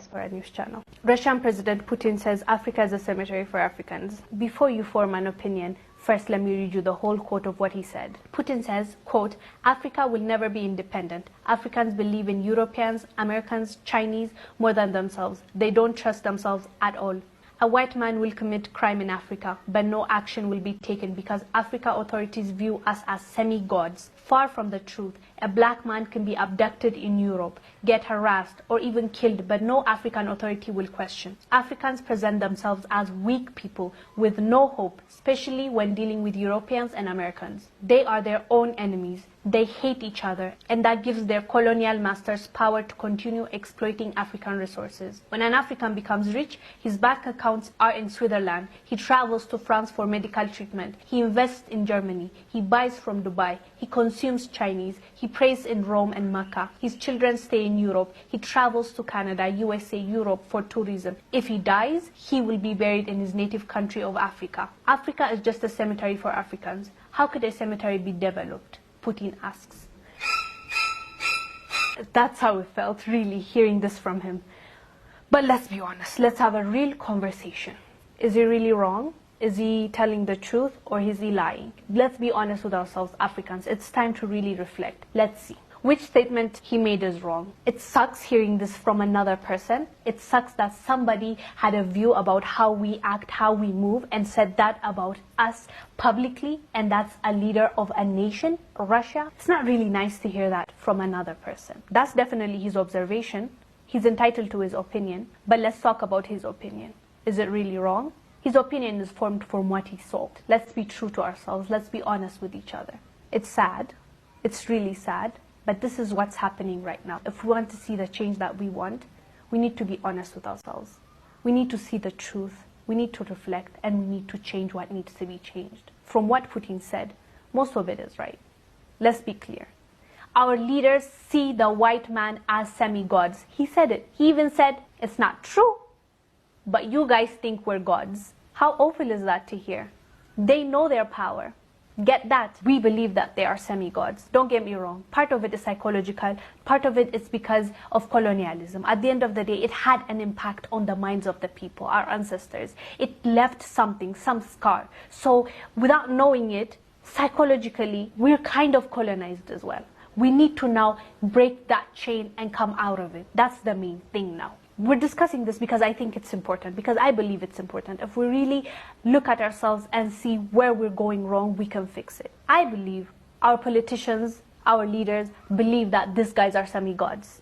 Diaspora News Channel. Russian President Putin says Africa is a cemetery for Africans. Before you form an opinion, first let me read you the whole quote of what he said. Putin says, quote, "Africa will never be independent. Africans believe in Europeans, Americans, Chinese more than themselves. They don't trust themselves at all. A white man will commit crime in Africa, but no action will be taken because Africa authorities view us as semi-gods. Far from the truth, a black man can be abducted in Europe, get harassed, or even killed, but no African authority will question. Africans present themselves as weak people with no hope, especially when dealing with Europeans and Americans. They are their own enemies. They hate each other, and that gives their colonial masters power to continue exploiting African resources. When an African becomes rich, his bank accounts are in Switzerland. He travels to France for medical treatment. He invests in Germany. He buys from Dubai. He consumes Chinese. He prays in Rome and Mecca. His children stay in Europe. He travels to Canada, USA, Europe for tourism. If he dies, he will be buried in his native country of Africa. Africa is just a cemetery for Africans. How could a cemetery be developed?" Putin asks. That's how it felt, really, hearing this from him. But let's be honest, let's have a real conversation. Is he really wrong? Is he telling the truth, or is he lying? Let's be honest with ourselves, Africans. It's time to really reflect. Let's see. Which statement he made is wrong? It sucks hearing this from another person. It sucks that somebody had a view about how we act, how we move, and said that about us publicly, and that's a leader of a nation, Russia. It's not really nice to hear that from another person. That's definitely his observation. He's entitled to his opinion, but let's talk about his opinion. Is it really wrong? His opinion is formed from what he saw. Let's be true to ourselves. Let's be honest with each other. It's sad. It's really sad. But this is what's happening right now. If we want to see the change that we want, we need to be honest with ourselves. We need to see the truth. We need to reflect, and we need to change what needs to be changed. From what Putin said, most of it is right. Let's be clear. Our leaders see the white man as semi-gods. He said it. He even said, it's not true, but you guys think we're gods. How awful is that to hear? They know their power. Get that. We believe that they are semi-gods. Don't get me wrong. Part of it is psychological. Part of it is because of colonialism. At the end of the day, it had an impact on the minds of the people, our ancestors. It left something, some scar. So without knowing it, psychologically, we're kind of colonized as well. We need to now break that chain and come out of it. That's the main thing now. We're discussing this because I think it's important, because I believe it's important. If we really look at ourselves and see where we're going wrong, we can fix it. I believe our politicians, our leaders, believe that these guys are semi-gods.